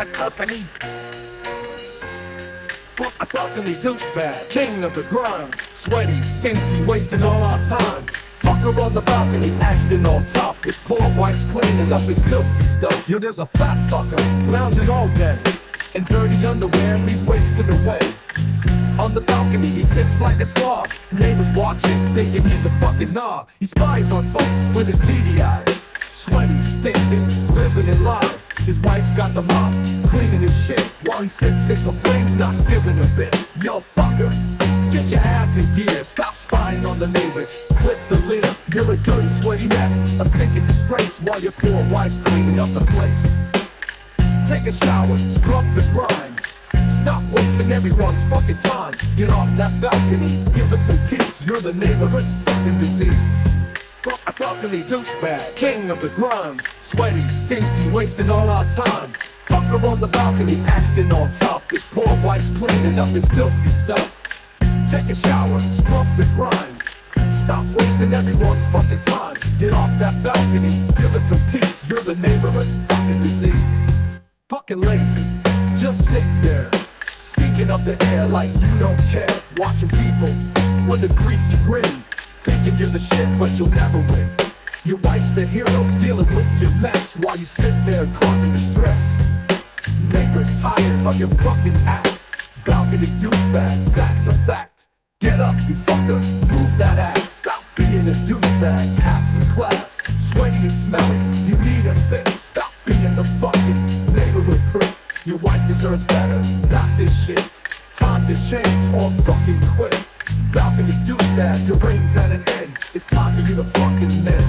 Company. A balcony douchebag, king of the grind. Sweaty, stinky, wasting all our time. Fucker on the balcony, acting all tough. His poor wife's cleaning up his filthy stuff. Yo, there's a fat fucker, lounging all day. In dirty underwear, he's wasted away. On the balcony, he sits like a slob. Neighbors watching, thinking he's a fucking knob. He spies on folks with his beady eyes. Sweaty, stinking, living in lies. His wife's got the mop, cleaning his shit, while he sits and complains, not giving a bit. Yo, fucker, get your ass in gear. Stop spying on the neighbors, flip the lid. You're a dirty, sweaty mess, a stinking disgrace, while your poor wife's cleaning up the place. Take a shower, scrub the grime. Stop wasting everyone's fucking time. Get off that balcony, give us some peace. You're the neighborhood's fucking disease. A balcony douchebag, king of the grind. Sweaty, stinky, wasting all our time. Fucker on the balcony, acting all tough. His poor wife's cleaning up his filthy stuff. Take a shower, scrub the grind. Stop wasting everyone's fucking time. Get off that balcony, give us some peace. You're the neighborhood's fucking disease. Fucking lazy, just sit there, stinking up the air like you don't care. Watching people with a greasy grin, thinking you're the shit but you'll never win. Your wife's the hero, dealing with your mess, while you sit there causing distress. Neighbors tired of your fucking act. Balcony douchebag, that's a fact. Get up, you fucker, move that ass. Stop being a douchebag, have some class. Sweaty and smelly, you need a fix. Stop being the fucking neighborhood prick. Your wife deserves better, not this shit. Time to change or fucking quit. Balcony douchebag, your reign's at an end. It's time for you to fucking mend.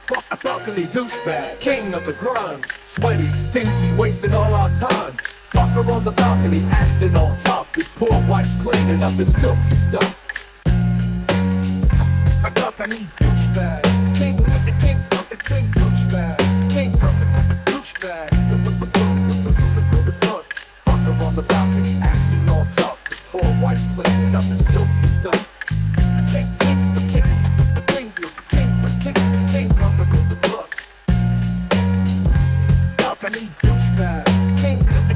Fuck a balcony douchebag, king of the grind. Sweaty, stinky, wasting all our time. Fucker on the balcony, acting all tough. His poor wife's cleaning up his filthy stuff. A balcony douchebag, king of the king douchebag, king of the douchebag. Fucker on the balcony, acting all tough. His poor wife's cleaning up his filthy stuff. King of the balcony douchebag, king of the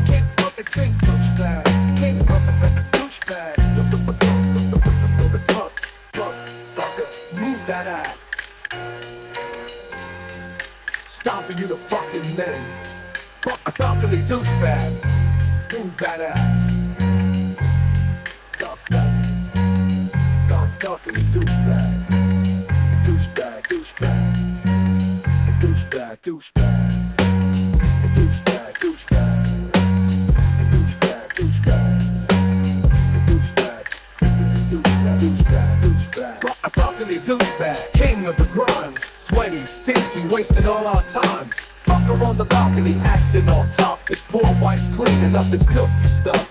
king douchebag, king of the douchebag. Fucker, move that ass. It's time for you to fucking mend. Fuck a balcony douchebag, move that ass. Balcony douchebag, douchebag, douchebag, douchebag, douchebag. Douchebag, douchebag, douchebag, douchebag, douchebag, douchebag, douchebag. A balcony douchebag, king of the grind. Sweaty, stinky, wasting all our time. Fucker on the balcony, acting all tough. His poor wife's cleaning up his filthy stuff.